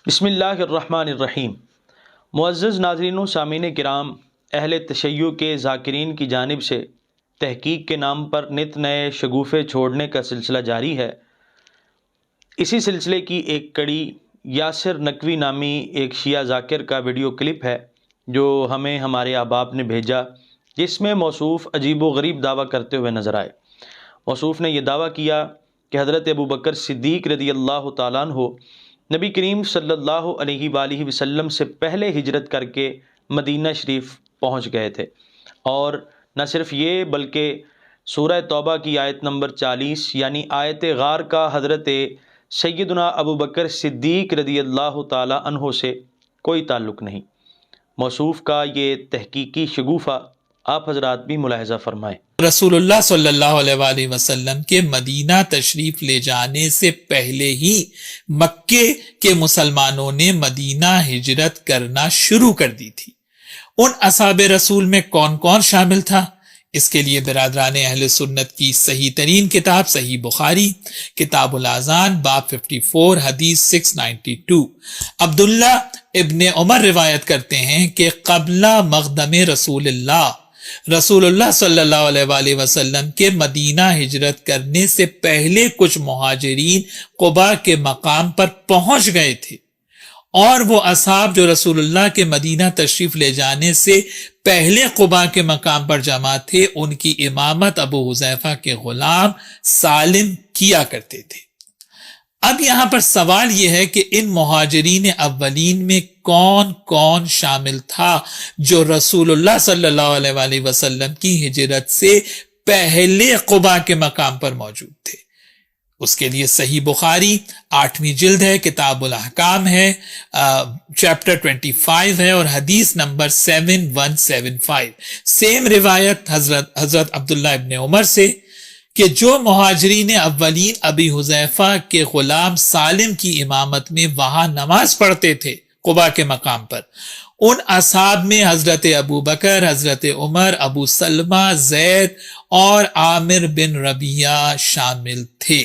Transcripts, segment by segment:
بسم اللہ الرحمن الرحیم۔ معزز ناظرین و سامعین کرام، اہل تشیع کے ذاکرین کی جانب سے تحقیق کے نام پر نت نئے شگوفے چھوڑنے کا سلسلہ جاری ہے۔ اسی سلسلے کی ایک کڑی یاسر نقوی نامی ایک شیعہ ذاکر کا ویڈیو کلپ ہے جو ہمیں ہمارے احباب نے بھیجا، جس میں موصوف عجیب و غریب دعویٰ کرتے ہوئے نظر آئے۔ موصوف نے یہ دعویٰ کیا کہ حضرت ابوبکر صدیق رضی اللہ تعالیٰ عنہ نبی کریم صلی اللہ علیہ وآلہ وسلم سے پہلے ہجرت کر کے مدینہ شریف پہنچ گئے تھے، اور نہ صرف یہ بلکہ سورہ توبہ کی آیت نمبر 40 یعنی آیت غار کا حضرت سیدنا ابوبکر صدیق رضی اللہ تعالی عنہ سے کوئی تعلق نہیں۔ موصوف کا یہ تحقیقی شگوفہ آپ حضرات بھی ملاحظہ فرمائیں۔ رسول اللہ صلی اللہ علیہ وآلہ وسلم کے مدینہ تشریف لے جانے سے پہلے ہی مکے کے مسلمانوں نے مدینہ ہجرت کرنا شروع کر دی تھی۔ ان اصحاب رسول میں کون کون شامل تھا؟ اس کے لیے برادران اہل سنت کی صحیح ترین کتاب صحیح بخاری، کتاب الاذان، باب 54، حدیث 692۔ عبداللہ ابن عمر روایت کرتے ہیں کہ قبل مقدم رسول اللہ صلی اللہ علیہ وآلہ وسلم کے مدینہ ہجرت کرنے سے پہلے کچھ مہاجرین قباء کے مقام پر پہنچ گئے تھے، اور وہ اصحاب جو رسول اللہ کے مدینہ تشریف لے جانے سے پہلے قباء کے مقام پر جمع تھے، ان کی امامت ابو حذیفہ کے غلام سالم کیا کرتے تھے۔ اب یہاں پر سوال یہ ہے کہ ان مہاجرین اولین میں کون کون شامل تھا جو رسول اللہ صلی اللہ علیہ وآلہ وسلم کی ہجرت سے پہلے قباء کے مقام پر موجود تھے؟ اس کے لیے صحیح بخاری 8ویں جلد ہے، کتاب الاحکام ہے، چیپٹر 25 ہے، اور حدیث نمبر 7175۔ سیم روایت حضرت عبداللہ ابن عمر سے کہ جو مہاجرین اولین ابی حذیفہ کے غلام سالم کی امامت میں وہاں نماز پڑھتے تھے قباء کے مقام پر، ان اصحاب میں حضرت ابوبکر، حضرت عمر، ابو سلمہ، زید اور عامر بن ربیعہ شامل تھے۔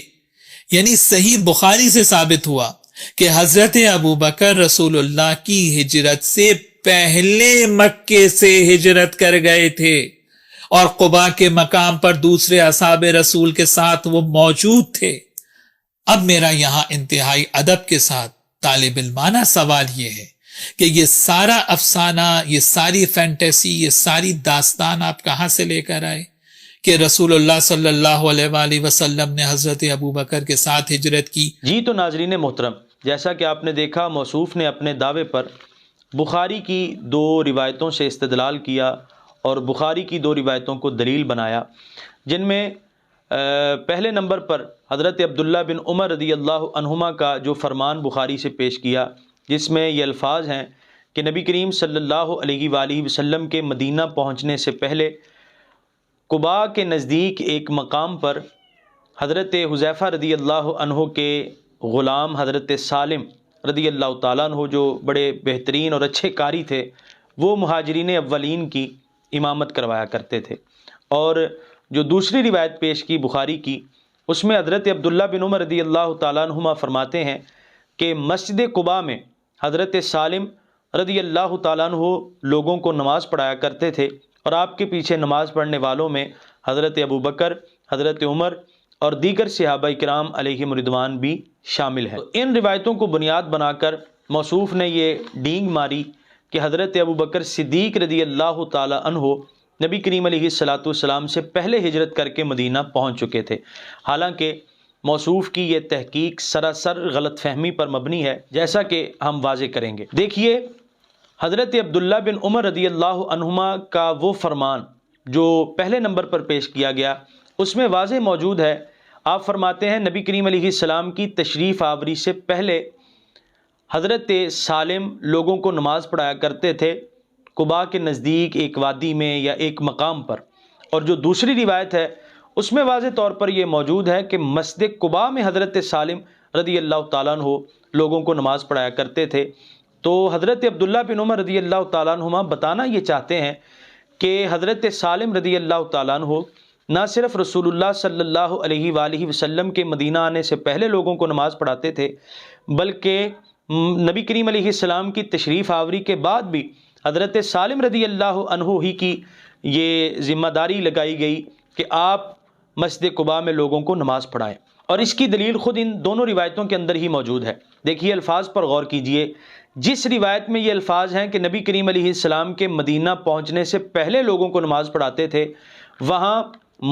یعنی صحیح بخاری سے ثابت ہوا کہ حضرت ابوبکر رسول اللہ کی ہجرت سے پہلے مکے سے ہجرت کر گئے تھے، اور قباء کے مقام پر دوسرے اصحاب رسول کے ساتھ وہ موجود تھے۔ اب میرا یہاں انتہائی ادب کے ساتھ طالب علمانہ سوال یہ ہے کہ یہ سارا افسانہ، یہ ساری فینٹیسی، یہ ساری داستان آپ کہاں سے لے کر آئے کہ رسول اللہ صلی اللہ علیہ وآلہ وسلم نے حضرت ابوبکر کے ساتھ ہجرت کی؟ جی تو ناظرین محترم، جیسا کہ آپ نے دیکھا، موصوف نے اپنے دعوے پر بخاری کی 2 روایتوں سے استدلال کیا اور بخاری کی 2 روایتوں کو دلیل بنایا، جن میں پہلے نمبر پر حضرت عبداللہ بن عمر رضی اللہ عنہما کا جو فرمان بخاری سے پیش کیا، جس میں یہ الفاظ ہیں کہ نبی کریم صلی اللہ علیہ وآلہ وسلم کے مدینہ پہنچنے سے پہلے قباء کے نزدیک ایک مقام پر حضرت حذیفہ رضی اللہ عنہ کے غلام حضرت سالم رضی اللہ تعالیٰ عنہ، جو بڑے بہترین اور اچھے قاری تھے، وہ مہاجرین اولین کی امامت کروایا کرتے تھے۔ اور جو دوسری روایت پیش کی بخاری کی، اس میں حضرت عبداللہ بن عمر رضی اللہ تعالیٰ عنہما فرماتے ہیں کہ مسجد قباء میں حضرت سالم رضی اللہ تعالیٰ عنہ لوگوں کو نماز پڑھایا کرتے تھے، اور آپ کے پیچھے نماز پڑھنے والوں میں حضرت ابوبکر، حضرت عمر اور دیگر صحابہ کرام علیہم رضوان بھی شامل ہیں۔ ان روایتوں کو بنیاد بنا کر موصوف نے یہ ڈینگ ماری کہ حضرت ابوبکر صدیق رضی اللہ تعالی عنہ نبی کریم علیہ السلام سے پہلے ہجرت کر کے مدینہ پہنچ چکے تھے، حالانکہ موصوف کی یہ تحقیق سراسر غلط فہمی پر مبنی ہے، جیسا کہ ہم واضح کریں گے۔ دیکھیے، حضرت عبداللہ بن عمر رضی اللہ عنہما کا وہ فرمان جو پہلے نمبر پر پیش کیا گیا، اس میں واضح موجود ہے۔ آپ فرماتے ہیں نبی کریم علیہ السلام کی تشریف آوری سے پہلے حضرت سالم لوگوں کو نماز پڑھایا کرتے تھے قباء کے نزدیک ایک وادی میں یا ایک مقام پر، اور جو دوسری روایت ہے اس میں واضح طور پر یہ موجود ہے کہ مسجد قباء میں حضرت سالم رضی اللہ تعالیٰ عنہ لوگوں کو نماز پڑھایا کرتے تھے۔ تو حضرت عبداللہ بن عمر رضی اللہ تعالیٰ عنہما بتانا یہ چاہتے ہیں کہ حضرت سالم رضی اللہ تعالیٰ عنہ نہ صرف رسول اللہ صلی اللہ علیہ وآلہ وسلم کے مدینہ آنے سے پہلے لوگوں کو نماز پڑھاتے تھے، بلکہ نبی کریم علیہ السلام کی تشریف آوری کے بعد بھی حضرت سالم رضی اللہ عنہ ہی کی یہ ذمہ داری لگائی گئی کہ آپ مسجد قباء میں لوگوں کو نماز پڑھائیں، اور اس کی دلیل خود ان دونوں روایتوں کے اندر ہی موجود ہے۔ دیکھیے الفاظ پر غور کیجئے، جس روایت میں یہ الفاظ ہیں کہ نبی کریم علیہ السلام کے مدینہ پہنچنے سے پہلے لوگوں کو نماز پڑھاتے تھے، وہاں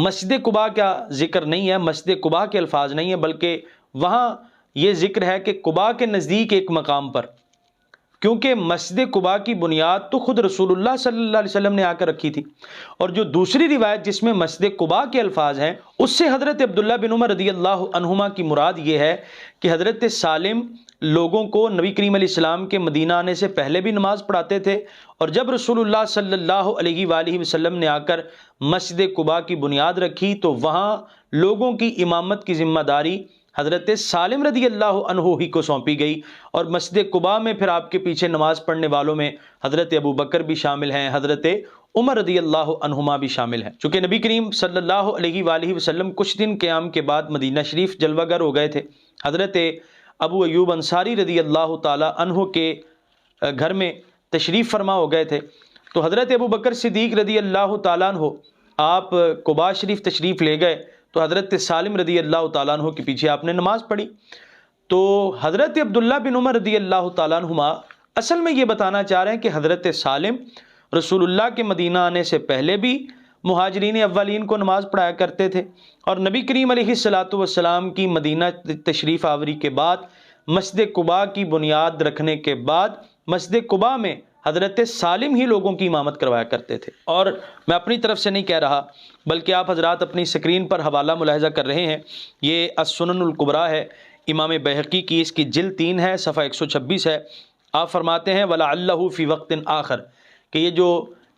مسجد قباء کا ذکر نہیں ہے، مسجد قباء کے الفاظ نہیں ہیں، بلکہ وہاں یہ ذکر ہے کہ قباء کے نزدیک ایک مقام پر، کیونکہ مسجد قباء کی بنیاد تو خود رسول اللہ صلی اللہ علیہ وسلم نے آ کر رکھی تھی۔ اور جو دوسری روایت جس میں مسجد قباء کے الفاظ ہیں، اس سے حضرت عبداللہ بن عمر رضی اللہ عنہما کی مراد یہ ہے کہ حضرت سالم لوگوں کو نبی کریم علیہ السلام کے مدینہ آنے سے پہلے بھی نماز پڑھاتے تھے، اور جب رسول اللہ صلی اللہ علیہ وآلہ وسلم نے آ کر مسجد قباء کی بنیاد رکھی تو وہاں لوگوں کی امامت کی ذمہ داری حضرت سالم رضی اللہ عنہ ہی کو سونپی گئی، اور مسجد قباء میں پھر آپ کے پیچھے نماز پڑھنے والوں میں حضرت ابو بکر بھی شامل ہیں، حضرت عمر رضی اللہ عنہما بھی شامل ہیں۔ چونکہ نبی کریم صلی اللہ علیہ وآلہ وسلم کچھ دن قیام کے بعد مدینہ شریف جلوہ گر ہو گئے تھے، حضرت ابو ایوب انصاری رضی اللہ تعالی عنہ کے گھر میں تشریف فرما ہو گئے تھے، تو حضرت ابو بکر صدیق رضی اللہ تعالیٰ عنہ آپ قباء شریف تشریف لے گئے، تو حضرت سالم رضی اللہ تعالیٰ عنہ کے پیچھے آپ نے نماز پڑھی۔ تو حضرت عبداللہ بن عمر رضی اللہ تعالیٰ عنہما اصل میں یہ بتانا چاہ رہے ہیں کہ حضرت سالم رسول اللہ کے مدینہ آنے سے پہلے بھی مہاجرین اولین کو نماز پڑھایا کرتے تھے، اور نبی کریم علیہ السلام کی مدینہ تشریف آوری کے بعد مسجد قباء کی بنیاد رکھنے کے بعد مسجد قباء میں حضرت سالم ہی لوگوں کی امامت کروایا کرتے تھے۔ اور میں اپنی طرف سے نہیں کہہ رہا، بلکہ آپ حضرات اپنی سکرین پر حوالہ ملاحظہ کر رہے ہیں، یہ السنن الکبریٰ ہے امام بہقی کی، اس کی جلد 3 ہے، صفحہ 126 ہے۔ آپ فرماتے ہیں وَلَعَلَّهُ فِي وَقْتٍ آخر، کہ یہ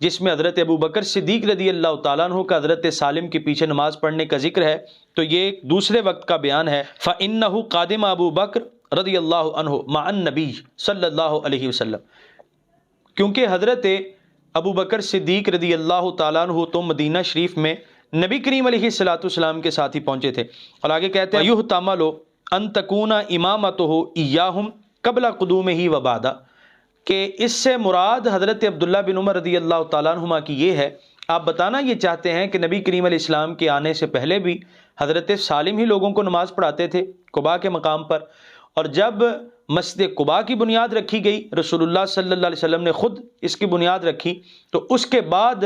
جس میں حضرت ابو بکر صدیق رضی اللہ تعالیٰ عنہ کا حضرت سالم کے پیچھے نماز پڑھنے کا ذکر ہے، تو یہ ایک دوسرے وقت کا بیان ہے۔ فَإِنَّهُ قَادِمَ ابو بکر رضی اللہ عنہ مع النبی صلی اللہ علیہ وسلم، کیونکہ حضرت ابو بکر صدیق رضی اللہ تعالیٰ عنہ تو مدینہ شریف میں نبی کریم علیہ السلام کے ساتھ ہی پہنچے تھے۔ اور آگے کہتے ہیں یُحْتَمَلُ أَن تَكُونَ إِمَامَتُهُ إِيَّاهُمْ قبل قدومه وبعد، کہ اس سے مراد حضرت عبداللہ بن عمر رضی اللہ تعالیٰ عنہما کی یہ ہے، آپ بتانا یہ چاہتے ہیں کہ نبی کریم علیہ السلام کے آنے سے پہلے بھی حضرت سالم ہی لوگوں کو نماز پڑھاتے تھے قباء کے مقام پر، اور جب مسجد قباء کی بنیاد رکھی گئی، رسول اللہ صلی اللہ علیہ وسلم نے خود اس کی بنیاد رکھی، تو اس کے بعد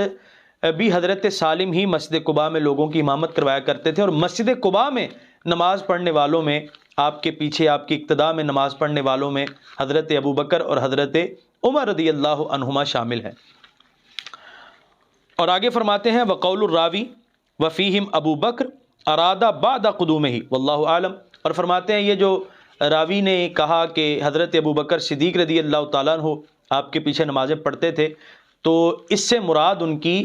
بھی حضرت سالم ہی مسجد قباء میں لوگوں کی امامت کروایا کرتے تھے، اور مسجد قباء میں نماز پڑھنے والوں میں آپ کے پیچھے آپ کی اقتداء میں نماز پڑھنے والوں میں حضرت ابو بکر اور حضرت عمر رضی اللہ عنہما شامل ہیں۔ اور آگے فرماتے ہیں وقول الراوی وفیہم ابو بکر ارادہ بعد قدومہ واللہ عالم، اور فرماتے ہیں یہ جو راوی نے کہا کہ حضرت ابو بکر صدیق رضی اللہ تعالیٰ عنہ آپ کے پیچھے نمازیں پڑھتے تھے، تو اس سے مراد ان کی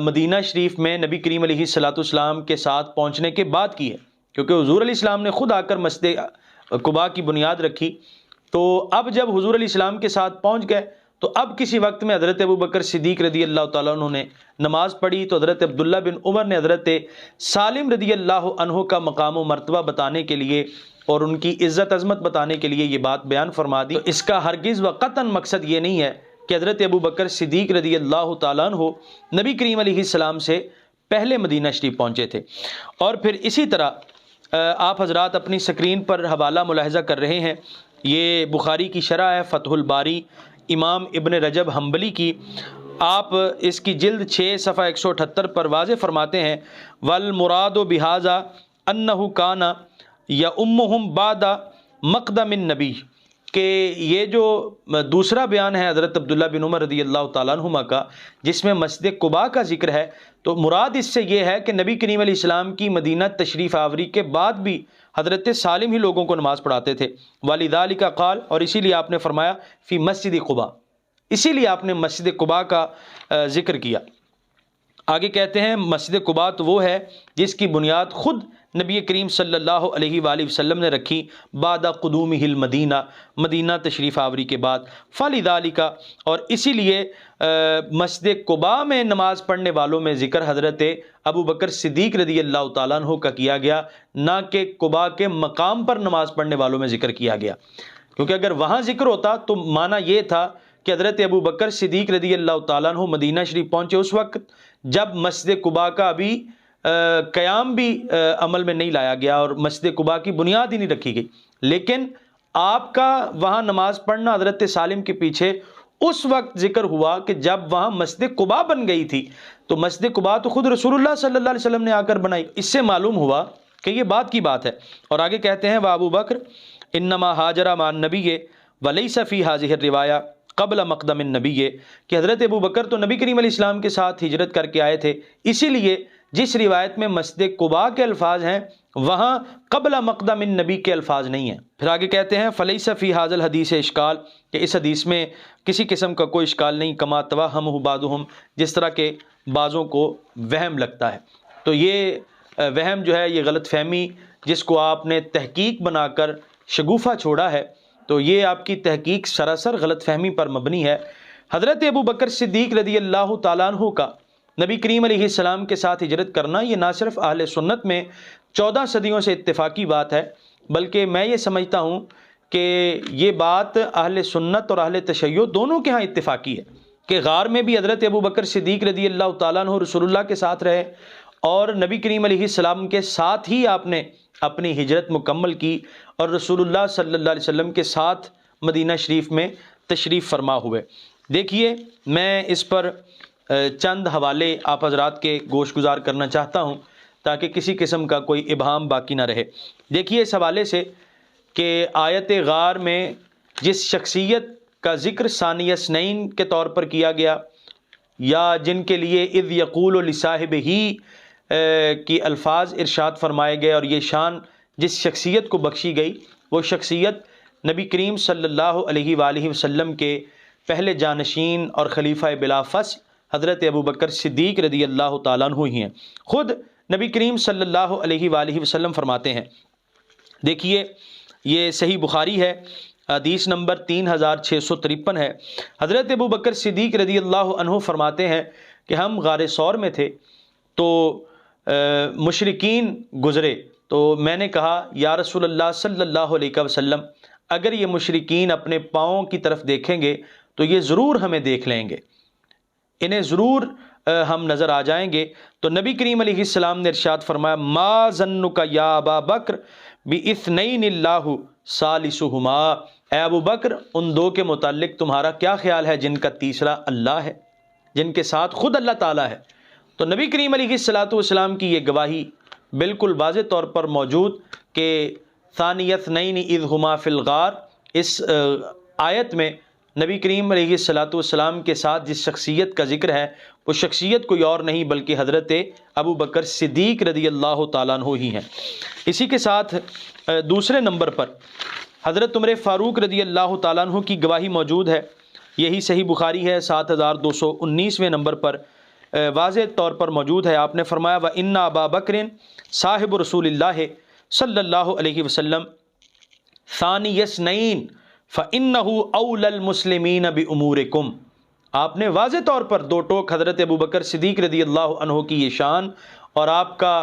مدینہ شریف میں نبی کریم علیہ السلام کے ساتھ پہنچنے کے بعد کی ہے، کیونکہ حضور علیہ السلام نے خود آ کر مسجد قباء کی بنیاد رکھی، تو اب جب حضور علیہ السلام کے ساتھ پہنچ گئے تو اب کسی وقت میں حضرت ابو بکر صدیق رضی اللہ تعالیٰ عنہ نے نماز پڑھی، تو حضرت عبداللہ بن عمر نے حضرت سالم رضی اللہ عنہ کا مقام و مرتبہ بتانے کے لیے اور ان کی عزت عظمت بتانے کے لیے یہ بات بیان فرما دی۔ تو اس کا ہرگز و قطعاً مقصد یہ نہیں ہے کہ حضرت ابو بکر صدیق رضی اللہ تعالیٰ عنہ نبی کریم علیہ السلام سے پہلے مدینہ شریف پہنچے تھے۔ اور پھر اسی طرح آپ حضرات اپنی سکرین پر حوالہ ملاحظہ کر رہے ہیں، یہ بخاری کی شرح ہے فتح الباری امام ابن رجب حنبلی کی، آپ اس کی جلد 6 صفحہ 178 پر واضح فرماتے ہیں والمراد بہذا انہ کان یؤمہم بعد مقدم النبی، کہ یہ جو دوسرا بیان ہے حضرت عبداللہ بن عمر رضی اللہ تعالیٰ عنہما کا جس میں مسجد قباء کا ذکر ہے، تو مراد اس سے یہ ہے کہ نبی کریم علیہ السلام کی مدینہ تشریف آوری کے بعد بھی حضرت سالم ہی لوگوں کو نماز پڑھاتے تھے۔ وَلِذَلِكَ قال، اور اسی لیے آپ نے فرمایا فی مسجد قباء، اسی لیے آپ نے مسجد قباء کا ذکر کیا۔ آگے کہتے ہیں مسجد قباء تو وہ ہے جس کی بنیاد خود نبی کریم صلی اللہ علیہ وآلہ وسلم نے رکھی بعد قدومہ المدینہ، مدینہ تشریف آوری کے بعد۔ فَلِذَلِكَ، اور اسی لیے مسجد قباء میں نماز پڑھنے والوں میں ذکر حضرت ابو بکر صدیق رضی اللہ تعالیٰ عنہ کا کیا گیا، نہ کہ قباء کے مقام پر نماز پڑھنے والوں میں ذکر کیا گیا۔ کیونکہ اگر وہاں ذکر ہوتا تو معنی یہ تھا کہ حضرت ابو بکر صدیق رضی اللہ تعالیٰ عنہ مدینہ شریف پہنچے اس وقت جب مسجد قباء کا ابھی قیام بھی عمل میں نہیں لایا گیا اور مسجد قباء کی بنیاد ہی نہیں رکھی گئی، لیکن آپ کا وہاں نماز پڑھنا حضرت سالم کے پیچھے اس وقت ذکر ہوا کہ جب وہاں مسجد قباء بن گئی تھی۔ تو مسجد قباء تو خود رسول اللہ صلی اللہ علیہ وسلم نے آ کر بنائی۔ اس سے معلوم ہوا کہ یہ بات کی بات ہے۔ اور آگے کہتے ہیں وابو بکر انما ہاجر مع النبی ولیس فی ہذہ الروایہ قبل مقدم النبی، کہ حضرت ابو بکر تو نبی کریم علیہ السلام کے ساتھ ہجرت کر کے آئے تھے، اسی لیے جس روایت میں مسجد قباء کے الفاظ ہیں وہاں قبل مقدم النبی کے الفاظ نہیں ہیں۔ پھر آگے کہتے ہیں فلیس فی ھذا الحدیث اشکال، کہ اس حدیث میں کسی قسم کا کوئی اشکال نہیں، کما توہمہ بعضهم، جس طرح کے بعضوں کو وہم لگتا ہے۔ تو یہ وہم جو ہے، یہ غلط فہمی جس کو آپ نے تحقیق بنا کر شگوفہ چھوڑا ہے، تو یہ آپ کی تحقیق سراسر غلط فہمی پر مبنی ہے۔ حضرت ابو بکر صدیق رضی اللہ تعالیٰ عنہ کا نبی کریم علیہ السلام کے ساتھ ہجرت کرنا یہ نہ صرف اہل سنت میں 14 صدیوں سے اتفاقی بات ہے، بلکہ میں یہ سمجھتا ہوں کہ یہ بات اہل سنت اور اہل تشیع دونوں کے ہاں اتفاقی ہے کہ غار میں بھی حضرت ابو بکر صدیق رضی اللہ تعالیٰ عنہ رسول اللہ کے ساتھ رہے اور نبی کریم علیہ السلام کے ساتھ ہی آپ نے اپنی ہجرت مکمل کی اور رسول اللہ صلی اللہ علیہ وسلم کے ساتھ مدینہ شریف میں تشریف فرما ہوئے۔ دیکھیے، میں اس پر چند حوالے آپ حضرات کے گوش گزار کرنا چاہتا ہوں تاکہ کسی قسم کا کوئی ابہام باقی نہ رہے۔ دیکھیے اس حوالے سے کہ آیت غار میں جس شخصیت کا ذکر ثانی اثنین کے طور پر کیا گیا، یا جن کے لیے اذ یقول لصاحبہ کی الفاظ ارشاد فرمائے گئے اور یہ شان جس شخصیت کو بخشی گئی، وہ شخصیت نبی کریم صلی اللہ علیہ وآلہ وسلم کے پہلے جانشین اور خلیفہ بلا فصل حضرت ابو بکر صدیق رضی اللہ تعالیٰ عنہ ہی ہیں۔ خود نبی کریم صلی اللہ علیہ وآلہ وسلم فرماتے ہیں، دیکھیے یہ صحیح بخاری ہے، حدیث نمبر 3653 ہے۔ حضرت ابو بکر صدیق رضی اللہ عنہ فرماتے ہیں کہ ہم غار ثور میں تھے تو مشرکین گزرے، تو میں نے کہا یا رسول اللہ صلی اللہ علیہ وسلم، اگر یہ مشرکین اپنے پاؤں کی طرف دیکھیں گے تو یہ ضرور ہمیں دیکھ لیں گے، انہیں ضرور ہم نظر آ جائیں گے۔ تو نبی کریم علیہ السلام نے ارشاد فرمایا ما ظنک یا ابا بکر باثنین اللہ ثالثہما، اے ابو بکر ان دو کے متعلق تمہارا کیا خیال ہے جن کا تیسرا اللہ ہے، جن کے ساتھ خود اللہ تعالیٰ ہے۔ تو نبی کریم علیہ السلام کی یہ گواہی بالکل واضح طور پر موجود کہ ثانی اثنین اذ ہما فی الغار، اس آیت میں نبی کریم علیہ السلام کے ساتھ جس شخصیت کا ذکر ہے وہ شخصیت کوئی اور نہیں بلکہ حضرت ابو بکر صدیق رضی اللہ تعالیٰ عنہ ہی ہیں۔ اسی کے ساتھ دوسرے نمبر پر حضرت عمر فاروق رضی اللہ تعالیٰ عنہ کی گواہی موجود ہے، یہی صحیح بخاری ہے 7219ویں نمبر پر واضح طور پر موجود ہے۔ آپ نے فرمایا وَإِنَّ أَبَا بَكْرٍ صاحب رسول اللہ صلی اللہ علیہ وسلم ثانی اثنین فَإِنَّهُ أَوْلَى الْمُسْلِمِينَ بِأُمُورِكُمْ، آپ نے واضح طور پر دو ٹوک حضرت ابو بکر صدیق رضی اللہ عنہ کی یہ شان اور آپ کا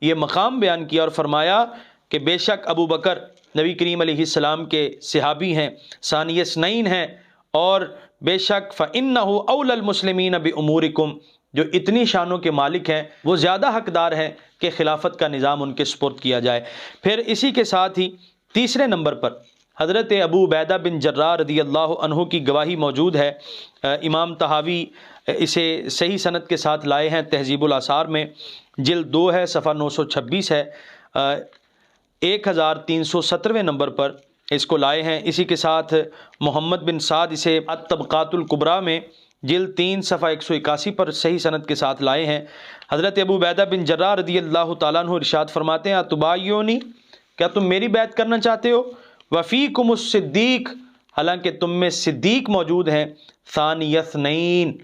یہ مقام بیان کیا اور فرمایا کہ بے شک ابو بکر نبی کریم علیہ السلام کے صحابی ہیں، ثانی اثنین ہیں، اور بے شک فَإِنَّهُ أَوْلَى الْمُسْلِمِينَ بِأُمُورِكُمْ، جو اتنی شانوں کے مالک ہیں وہ زیادہ حقدار ہیں کہ خلافت کا نظام ان کے سپرد کیا جائے۔ پھر اسی کے ساتھ ہی تیسرے نمبر پر حضرت ابو عبیدہ بن جراح رضی اللہ عنہ کی گواہی موجود ہے۔ امام طحاوی اسے صحیح سند کے ساتھ لائے ہیں، تہذیب الآثار میں جلد 2 ہے، صفحہ 926 ہے، 1317ویں نمبر پر اس کو لائے ہیں۔ اسی کے ساتھ محمد بن سعد اسے الطبقات الکبریٰ میں جلد 3 صفحہ 181 پر صحیح سند کے ساتھ لائے ہیں۔ حضرت ابو عبیدہ بن جراح رضی اللہ تعالیٰ عنہ ارشاد فرماتے ہیں اتبایونی، کیا تم میری بیعت کرنا چاہتے ہو؟ وفیکم الصدیق، حالانکہ تم میں صدیق موجود ہیں، ثانی اثنین،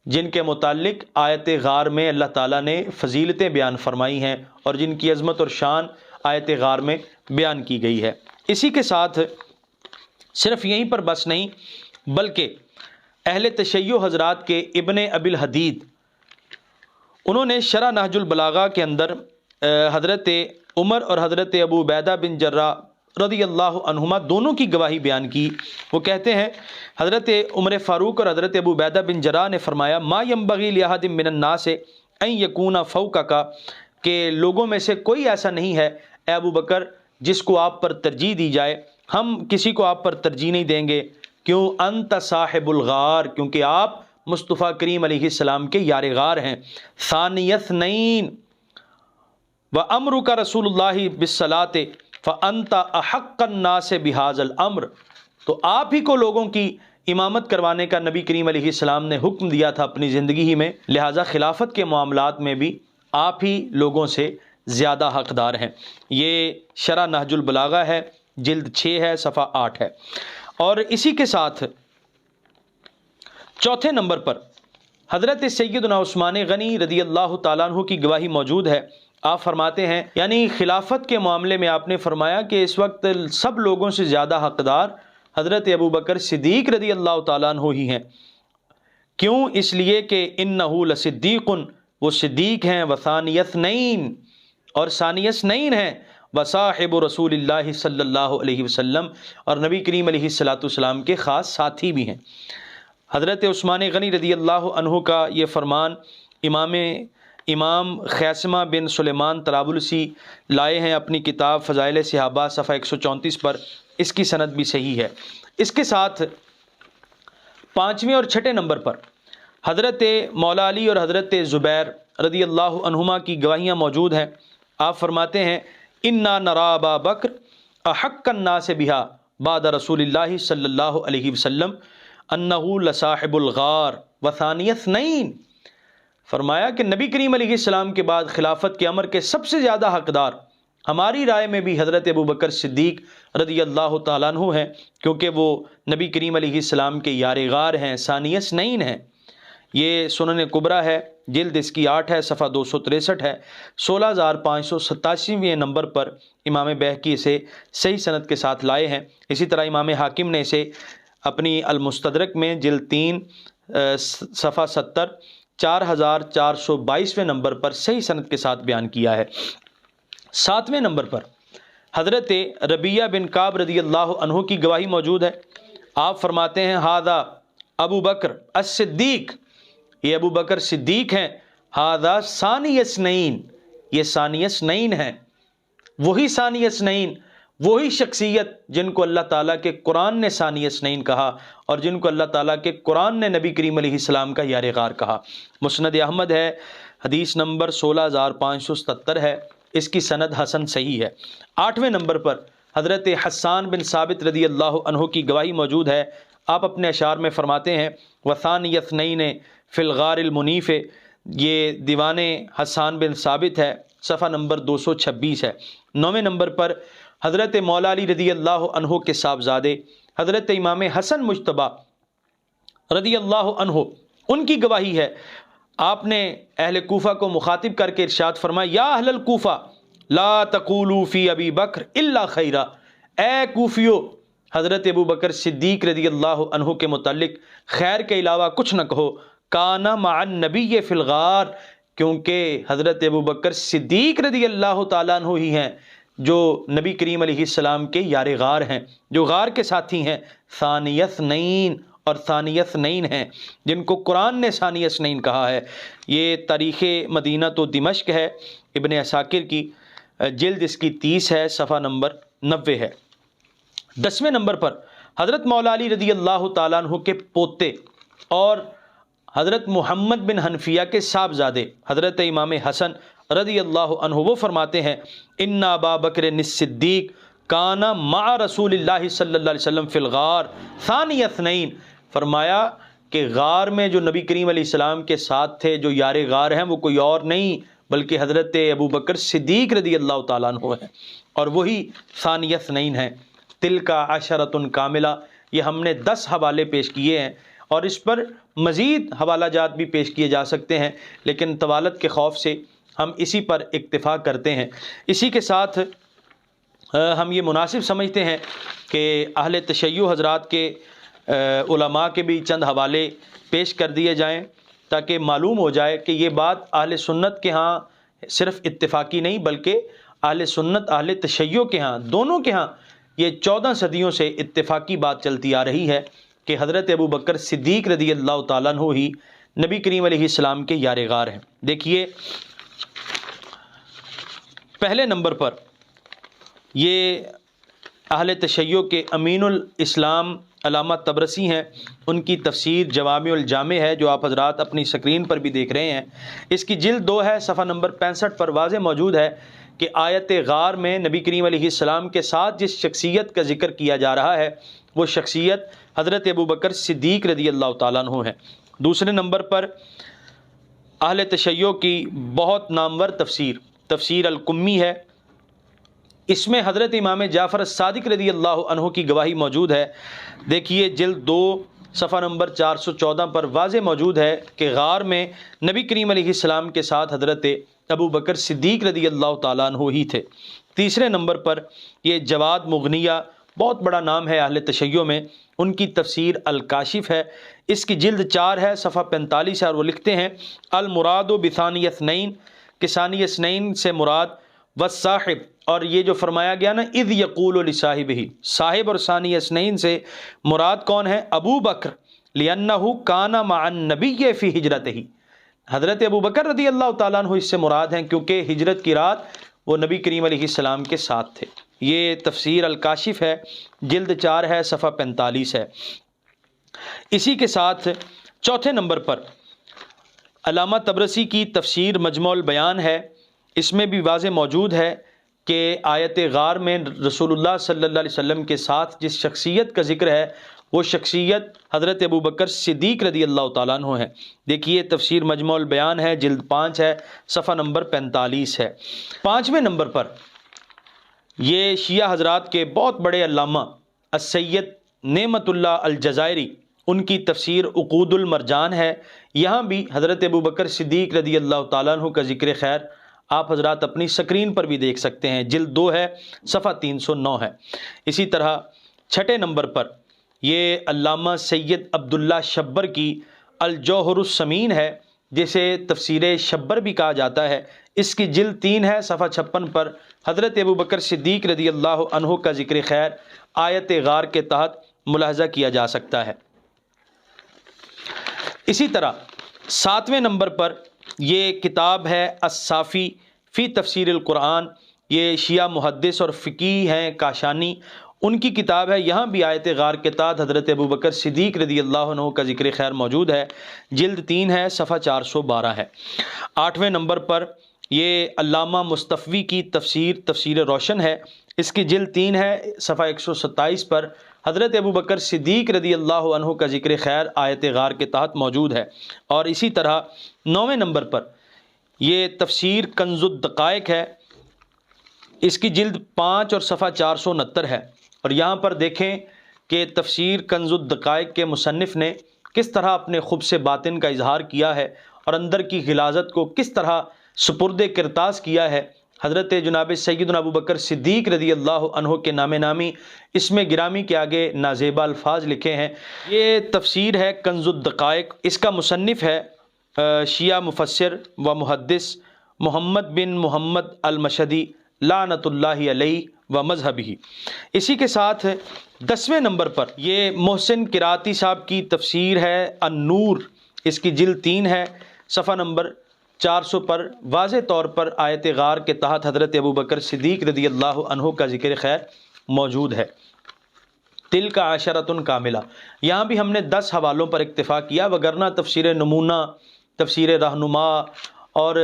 جن کے متعلق آیت غار میں اللہ تعالیٰ نے فضیلتیں بیان فرمائی ہیں اور جن کی عظمت اور شان آیت غار میں بیان کی گئی ہے۔ اسی کے ساتھ صرف یہیں پر بس نہیں بلکہ اہل تشیع حضرات کے ابن ابی الحدید، انہوں نے شرح نہج البلاغہ کے اندر حضرت عمر اور حضرت ابو عبیدہ بن جراح رضی اللہ عنہما دونوں کی گواہی بیان کی۔ وہ کہتے ہیں حضرت عمر فاروق اور حضرت ابو عبیدہ بن جراح نے فرمایا ما ینبغی لأحد من الناس ان یکون فوقک، کہ لوگوں میں سے کوئی ایسا نہیں ہے اے ابو بکر جس کو آپ پر ترجیح دی جائے، ہم کسی کو آپ پر ترجیح نہیں دیں گے۔ کیوں؟ انت صاحب الغار، کیونکہ آپ مصطفیٰ کریم علیہ السلام کے یار غار ہیں۔ ثانی اثنین وامرک رسول اللہ بالصلاۃ فانت احق الناس بہذا الامر، تو آپ ہی کو لوگوں کی امامت کروانے کا نبی کریم علیہ السلام نے حکم دیا تھا اپنی زندگی ہی میں، لہٰذا خلافت کے معاملات میں بھی آپ ہی لوگوں سے زیادہ حقدار ہیں۔ یہ شرح نہج البلاغہ ہے، جلد 6 ہے، صفحہ 8 ہے۔ اور اسی کے ساتھ چوتھے نمبر پر حضرت سیدنا عثمان غنی رضی اللہ تعالیٰ عنہ کی گواہی موجود ہے۔ آپ فرماتے ہیں یعنی خلافت کے معاملے میں آپ نے فرمایا کہ اس وقت سب لوگوں سے زیادہ حقدار حضرت ابو بکر صدیق رضی اللہ تعالیٰ عنہ ہی ہیں۔ کیوں؟ اس لیے کہ انہ لصدیق، وہ صدیق ہیں، وثانی اثنین، اور ثانی اثنین ہیں، وصاحب رسول اللہ صلی اللہ علیہ وسلم، اور نبی کریم علیہ الصلاۃ والسلام کے خاص ساتھی بھی ہیں۔ حضرت عثمان غنی رضی اللہ عنہ کا یہ فرمان امام خیثمہ بن سلیمان طرابلسی لائے ہیں اپنی کتاب فضائل صحابہ صفحہ 134 پر، اس کی سند بھی صحیح ہے۔ اس کے ساتھ 5ویں اور 6 نمبر پر حضرت مولا علی اور حضرت زبیر رضی اللہ عنہما کی گواہیاں موجود ہیں۔ آپ فرماتے ہیں انا نرا ابا بکر احق الناس بہا بعد رسول اللہ صلی اللہ علیہ وسلم انہ لصاحب الغار وثانی اثنین، فرمایا کہ نبی کریم علیہ السلام کے بعد خلافت کے امر کے سب سے زیادہ حقدار ہماری رائے میں بھی حضرت ابو بکر صدیق رضی اللہ تعالیٰ عنہ ہیں، کیونکہ وہ نبی کریم علیہ السلام کے یار غار ہیں، ثانی اثنین ہیں۔ یہ سنن کبریٰ ہے، جلد اس کی 8 ہے، صفحہ 263 ہے، 16587 نمبر پر امام بہقی اسے صحیح سند کے ساتھ لائے ہیں۔ اسی طرح امام حاکم نے اسے اپنی المستدرک میں جلد 3 صفحہ 70 4422 نمبر پر صحیح سند کے ساتھ بیان کیا ہے۔ 7ویں نمبر پر حضرت ربیہ بن کعب رضی اللہ عنہ کی گواہی موجود ہے۔ آپ فرماتے ہیں ھذا ابو بکر الصدیق، یہ ابو بکر صدیق ہیں، ھذا ثانی اثنین، یہ ثانی اثنین ہیں، وہی ثانی اثنین، وہی شخصیت جن کو اللہ تعالیٰ کے قرآن نے ثانی اثنین کہا اور جن کو اللہ تعالیٰ کے قرآن نے نبی کریم علیہ السلام کا یار غار کہا۔ مسند احمد ہے، حدیث نمبر 16577 ہے، اس کی سند حسن صحیح ہے۔ 8ویں نمبر پر حضرت حسان بن ثابت رضی اللہ عنہ کی گواہی موجود ہے۔ آپ اپنے اشعار میں فرماتے ہیں وثانی اثنین فی الغار المنیف، یہ دیوان حسان بن ثابت ہے، صفحہ نمبر 226 ہے۔ 9ویں نمبر پر حضرت مولا علی رضی اللہ عنہ کے صاحبزادے حضرت امام حسن مجتبیٰ رضی اللہ عنہ، ان کی گواہی ہے۔ آپ نے اہل کوفہ کو مخاطب کر کے ارشاد فرمایا یا اہل الکوفہ لا تقولوا فی ابی بکر الا خیرا، اے کوفیو حضرت ابو بکر صدیق رضی اللہ عنہ کے متعلق خیر کے علاوہ کچھ نہ کہو، کانا مع النبی فی الغار، کیونکہ حضرت ابو بکر صدیق رضی اللہ تعالیٰ عنہ ہی ہیں جو نبی کریم علیہ السلام کے یار غار ہیں، جو غار کے ساتھی ہیں، ثانی اثنین، اور ثانی اثنین ہیں جن کو قرآن نے ثانی اثنین کہا ہے۔ یہ تاریخ مدینہ تو دمشق ہے ابن عساکر کی، جلد اس کی 30 ہے، صفحہ نمبر 90 ہے۔ 10ویں نمبر پر حضرت مولا علی رضی اللہ تعالیٰ عنہ کے پوتے اور حضرت محمد بن حنفیہ کے صاحبزادے حضرت امام حسن رضی اللہ عنہ، وہ فرماتے ہیں ان ابا بکر الصدیق کان مع رسول اللہ صلی اللہ علیہ وسلم فی الغار ثانی اثنین، فرمایا کہ غار میں جو نبی کریم علیہ السلام کے ساتھ تھے، جو یار غار ہیں، وہ کوئی اور نہیں بلکہ حضرت ابو بکر صدیق رضی اللہ تعالیٰ عنہ ہیں، اور وہی ثانی اثنین ہیں۔ تلک عشرۃ کاملہ، یہ ہم نے 10 حوالے پیش کیے ہیں، اور اس پر مزید حوالہ جات بھی پیش کیے جا سکتے ہیں، لیکن طوالت کے خوف سے ہم اسی پر اکتفا کرتے ہیں۔ اسی کے ساتھ ہم یہ مناسب سمجھتے ہیں کہ اہل تشیع حضرات کے علماء کے بھی چند حوالے پیش کر دیے جائیں تاکہ معلوم ہو جائے کہ یہ بات اہل سنت کے ہاں صرف اتفاقی نہیں بلکہ اہل سنت اہل تشیع کے ہاں دونوں کے ہاں یہ 14 صدیوں سے اتفاقی بات چلتی آ رہی ہے کہ حضرت ابو بکر صدیق رضی اللہ تعالیٰ عنہ ہی نبی کریم علیہ السلام کے یار غار ہیں۔ دیکھیے پہلے نمبر پر یہ اہل تشیع کے امین الاسلام علامہ طبرسی ہیں، ان کی تفسیر جوامع الجامع ہے جو آپ حضرات اپنی سکرین پر بھی دیکھ رہے ہیں۔ اس کی جلد 2 ہے، صفحہ نمبر 65 پر واضح موجود ہے کہ آیت غار میں نبی کریم علیہ السلام کے ساتھ جس شخصیت کا ذکر کیا جا رہا ہے وہ شخصیت حضرت ابو بکر صدیق رضی اللہ تعالیٰ عنہ ہے۔ دوسرے نمبر پر اہل تشیع کی بہت نامور تفسیر القمی ہے، اس میں حضرت امام جعفر الصادق رضی اللہ عنہ کی گواہی موجود ہے۔ دیکھیے جلد 2 صفحہ نمبر 414 پر واضح موجود ہے کہ غار میں نبی کریم علیہ السلام کے ساتھ حضرت ابو بکر صدیق رضی اللہ تعالیٰ عنہ ہی تھے۔ تیسرے نمبر پر یہ جواد مغنیہ، بہت بڑا نام ہے اہل تشیع میں، ان کی تفسیر الکاشف ہے، اس کی جلد 4 ہے، صفحہ 45 ہے، اور وہ لکھتے ہیں المراد بثانی اثنین، کہ ثانی اثنین سے مراد والصاحب، اور یہ جو فرمایا گیا نا اذ یقول لصاحبہ، صاحب اور ثانی اثنین سے مراد کون ہے؟ ابو بکر، لأنہ کان مع النبی فی ہجرتہ، حضرت ابو بکر رضی اللہ تعالیٰ عنہ اس سے مراد ہیں کیونکہ ہجرت کی رات وہ نبی کریم علیہ السلام کے ساتھ تھے۔ یہ تفسیر الکاشف ہے، جلد 4 ہے، صفحہ 45 ہے۔ اسی کے ساتھ چوتھے نمبر پر علامہ طبرسی کی تفسیر مجموع البیان ہے، اس میں بھی واضح موجود ہے کہ آیت غار میں رسول اللہ صلی اللہ علیہ وسلم کے ساتھ جس شخصیت کا ذکر ہے وہ شخصیت حضرت ابو بکر صدیق رضی اللہ تعالیٰ عنہ ہے۔ دیکھیے تفسیر مجموع البیان ہے، جلد 5 ہے، صفحہ نمبر 45 ہے۔ 5ویں نمبر پر یہ شیعہ حضرات کے بہت بڑے علامہ السید نعمت اللہ الجزائری، ان کی تفسیر عقود المرجان ہے، یہاں بھی حضرت ابو بکر صدیق رضی اللہ تعالیٰ عنہ کا ذکر خیر آپ حضرات اپنی سکرین پر بھی دیکھ سکتے ہیں، جلد 2 ہے، صفحہ 309 ہے۔ اسی طرح 6 نمبر پر یہ علامہ سید عبداللہ شبر کی الجوہر الثمین ہے، جسے تفسیر شبر بھی کہا جاتا ہے، اس کی جلد 3 ہے، صفحہ 56 پر حضرت ابو بکر صدیق رضی اللہ عنہ کا ذکر خیر آیت غار کے تحت ملاحظہ کیا جا سکتا ہے۔ اسی طرح 7ویں نمبر پر یہ کتاب ہے الصافی فی تفسیر القرآن، یہ شیعہ محدث اور فقیہ ہیں کاشانی، ان کی کتاب ہے، یہاں بھی آیت غار کے تحت حضرت ابو بکر صدیق رضی اللہ عنہ کا ذکر خیر موجود ہے، جلد 3 ہے، صفحہ 412 ہے۔ 8ویں نمبر پر یہ علامہ مصطفی کی تفسیر روشن ہے، اس کی جلد 3 ہے، صفحہ 127 پر حضرت ابو بکر صدیق رضی اللہ عنہ کا ذکر خیر آیت غار کے تحت موجود ہے۔ اور اسی طرح 9ویں نمبر پر یہ تفسیر کنز الدقائق ہے، اس کی جلد 5 اور صفحہ 469 ہے، اور یہاں پر دیکھیں کہ تفسیر کنز الدقائق کے مصنف نے کس طرح اپنے خبث باطن کا اظہار کیا ہے اور اندر کی غلاظت کو کس طرح سپرد کرتاز کیا ہے۔ حضرت جناب سیدنا ابو بکر صدیق رضی اللہ عنہ کے نام نامی اس میں گرامی کے آگے نازیبہ الفاظ لکھے ہیں۔ یہ تفسیر ہے کنز الدقائق، اس کا مصنف ہے شیعہ مفسر و محدث محمد بن محمد المشہدی لعنت اللہ علیہ و مذہبی۔ اسی کے ساتھ 10ویں نمبر پر یہ محسن قراتی صاحب کی تفسیر ہے النور، اس کی جلد 3 ہے، صفحہ نمبر 400 پر واضح طور پر آیت غار کے تحت حضرت ابو بکر صدیق رضی اللہ عنہ کا ذکر خیر موجود ہے۔ تلک عشرۃ کاملہ، یہاں بھی ہم نے 10 حوالوں پر اکتفا کیا، وگرنہ تفسیر نمونہ، تفسیر رہنما اور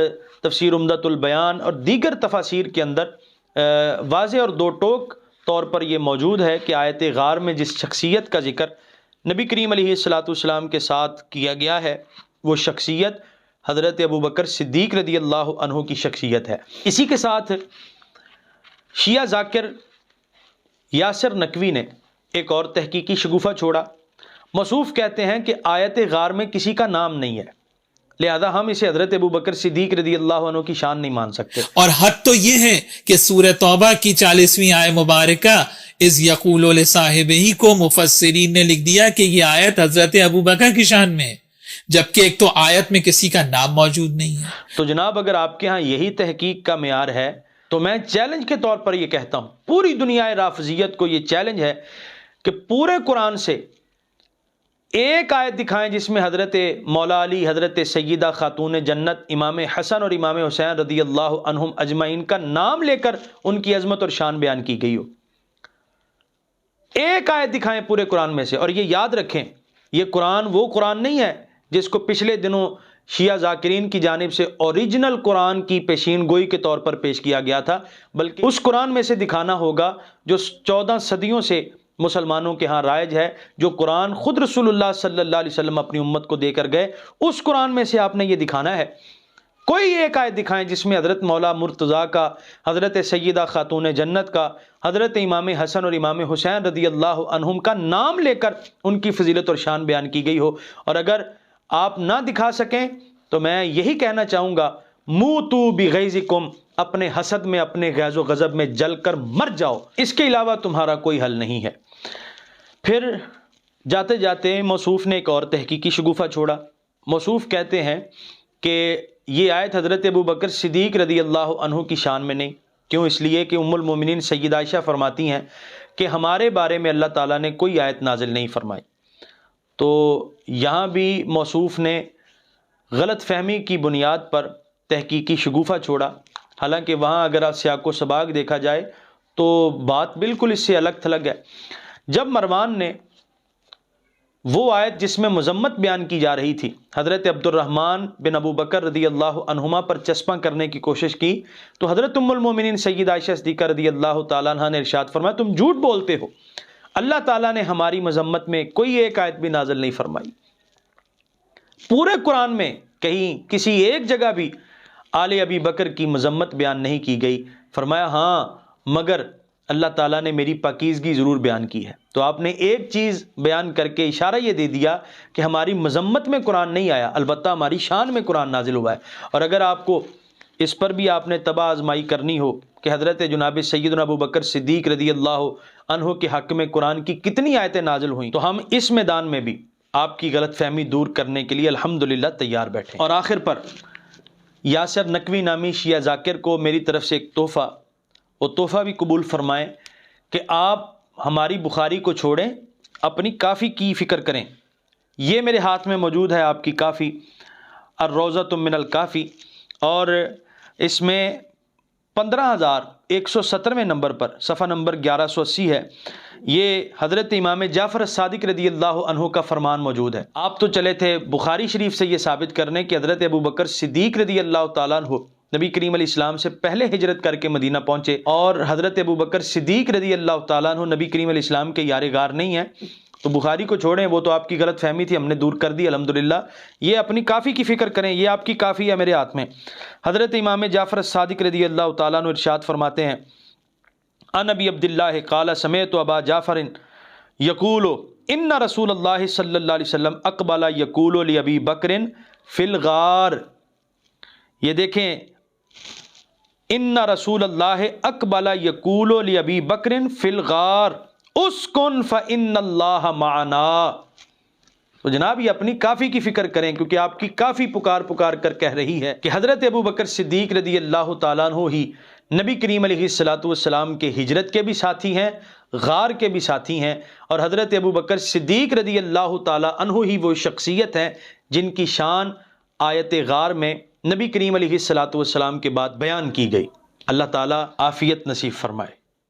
تفسیر عمدۃ البیان اور دیگر تفاسیر کے اندر واضح اور دو ٹوک طور پر یہ موجود ہے کہ آیت غار میں جس شخصیت کا ذکر نبی کریم علیہ الصلاۃ والسلام کے ساتھ کیا گیا ہے وہ شخصیت حضرت ابو بکر صدیق رضی اللہ عنہ کی شخصیت ہے۔ اسی کے ساتھ شیعہ ذاکر یاسر نقوی نے ایک اور تحقیقی شگوفہ چھوڑا۔ موصوف کہتے ہیں کہ آیت غار میں کسی کا نام نہیں ہے، لہذا ہم اسے حضرت ابو بکر صدیق رضی اللہ عنہ کی شان نہیں مان سکتے۔ اور حد تو یہ ہے کہ سورہ توبہ کی 40ویں آیت مبارکہ اذ یقول لصاحبہ کو مفسرین نے لکھ دیا کہ یہ آیت حضرت ابو بکر کی شان میں ہے، جبکہ ایک تو آیت میں کسی کا نام موجود نہیں ہے۔ تو جناب اگر آپ کے ہاں یہی تحقیق کا معیار ہے تو میں چیلنج کے طور پر یہ کہتا ہوں، پوری دنیا رافضیت کو یہ چیلنج ہے کہ پورے قرآن سے ایک آیت دکھائیں جس میں حضرت مولا علی، حضرت سیدہ خاتون جنت، امام حسن اور امام حسین رضی اللہ عنہم اجمعین کا نام لے کر ان کی عظمت اور شان بیان کی گئی ہو۔ ایک آیت دکھائیں پورے قرآن میں سے۔ اور یہ یاد رکھیں، یہ قرآن وہ قرآن نہیں ہے جس کو پچھلے دنوں شیعہ ذاکرین کی جانب سے اوریجنل قرآن کی پیشین گوئی کے طور پر پیش کیا گیا تھا، بلکہ اس قرآن میں سے دکھانا ہوگا جو 14 صدیوں سے مسلمانوں کے ہاں رائج ہے، جو قرآن خود رسول اللہ صلی اللہ علیہ وسلم اپنی امت کو دے کر گئے، اس قرآن میں سے آپ نے یہ دکھانا ہے۔ کوئی ایک آیت دکھائیں جس میں حضرت مولا مرتضیٰ کا، حضرت سیدہ خاتون جنت کا، حضرت امام حسن اور امام حسین رضی اللہ عنہم کا نام لے کر ان کی فضیلت اور شان بیان کی گئی ہو۔ اور اگر آپ نہ دکھا سکیں تو میں یہی کہنا چاہوں گا، موتوا بغیظکم، اپنے حسد میں، اپنے غیظ و غضب میں جل کر مر جاؤ، اس کے علاوہ تمہارا کوئی حل نہیں ہے۔ پھر جاتے جاتے موصوف نے ایک اور تحقیقی شگوفہ چھوڑا۔ موصوف کہتے ہیں کہ یہ آیت حضرت ابو بکر صدیق رضی اللہ عنہ کی شان میں نہیں۔ کیوں؟ اس لیے کہ ام المومنین سیدہ عائشہ فرماتی ہیں کہ ہمارے بارے میں اللہ تعالیٰ نے کوئی آیت نازل نہیں فرمائی۔ تو یہاں بھی موصوف نے غلط فہمی کی بنیاد پر تحقیقی شگوفہ چھوڑا، حالانکہ وہاں اگر آپ سیاق و سباق دیکھا جائے تو بات بالکل اس سے الگ تھلگ ہے۔ جب مروان نے وہ آیت جس میں مذمت بیان کی جا رہی تھی حضرت عبد الرحمن بن ابو بکر رضی اللہ عنہما پر چسپاں کرنے کی کوشش کی، تو حضرت ام المومنین سیدہ عائشہ صدیقہ رضی اللہ تعالیٰ عنہ نے ارشاد فرمایا، تم جھوٹ بولتے ہو، اللہ تعالیٰ نے ہماری مذمت میں کوئی ایک آیت بھی نازل نہیں فرمائی۔ پورے قرآن میں کہیں کسی ایک جگہ بھی آل ابی بکر کی مذمت بیان نہیں کی گئی۔ فرمایا ہاں مگر اللہ تعالیٰ نے میری پاکیزگی ضرور بیان کی ہے۔ تو آپ نے ایک چیز بیان کر کے اشارہ یہ دے دیا کہ ہماری مذمت میں قرآن نہیں آیا، البتہ ہماری شان میں قرآن نازل ہوا ہے۔ اور اگر آپ کو اس پر بھی آپ نے تباہ آزمائی کرنی ہو کہ حضرت جناب سیدنا ابو بکر صدیق رضی اللہ عنہ کے حق میں قرآن کی کتنی آیتیں نازل ہوئیں، تو ہم اس میدان میں بھی آپ کی غلط فہمی دور کرنے کے لیے الحمدللہ تیار بیٹھے۔ اور آخر پر یاسر نقوی نامی شیعہ ذاکر کو میری طرف سے ایک تحفہ، وہ تحفہ بھی قبول فرمائیں کہ آپ ہماری بخاری کو چھوڑیں، اپنی کافی کی فکر کریں۔ یہ میرے ہاتھ میں موجود ہے آپ کی کافی، الروضۃ من الکافی، اور اس میں 15,117ویں نمبر پر صفحہ نمبر 1180 ہے۔ یہ حضرت امام جعفر الصادق رضی اللہ عنہ کا فرمان موجود ہے۔ آپ تو چلے تھے بخاری شریف سے یہ ثابت کرنے کہ حضرت ابو بکر صدیق رضی اللہ تعالیٰ عنہ نبی کریم علیہ السلام سے پہلے ہجرت کر کے مدینہ پہنچے، اور حضرت ابو بکر صدیق رضی اللہ تعالیٰ عنہ نبی کریم علیہ السلام کے یار غار نہیں ہیں۔ تو بخاری کو چھوڑیں، وہ تو آپ کی غلط فہمی تھی، ہم نے دور کر دی الحمدللہ۔ یہ اپنی کافی کی فکر کریں، یہ آپ کی کافی ہے میرے ہاتھ میں۔ حضرت امام جعفر الصادق رضی اللہ تعالیٰ عنہ ارشاد فرماتے ہیں، عن ابی عبداللہ قال سمعت ابا جعفر یقول ان رسول اللہ صلی اللہ علیہ وسلم اقبل یقول لابی بکر فی الغار۔ یہ دیکھیں، ان رسول اللہ اقبل یقول لابی بکر فی الغار اسکن فان اللہ معنا۔ تو جناب یہ اپنی کافی کی فکر کریں، کیونکہ آپ کی کافی پکار کر کہہ رہی ہے کہ حضرت ابو بکر صدیق رضی اللہ تعالیٰ عنہ ہی نبی کریم علیہ السلام کے ہجرت کے بھی ساتھی ہیں، غار کے بھی ساتھی ہیں، اور حضرت ابو بکر صدیق رضی اللہ تعالیٰ عنہ ہی وہ شخصیت ہیں جن کی شان آیت غار میں نبی کریم علیہ السلام کے بعد بیان کی گئی۔ اللہ تعالیٰ عافیت نصیب فرمائے۔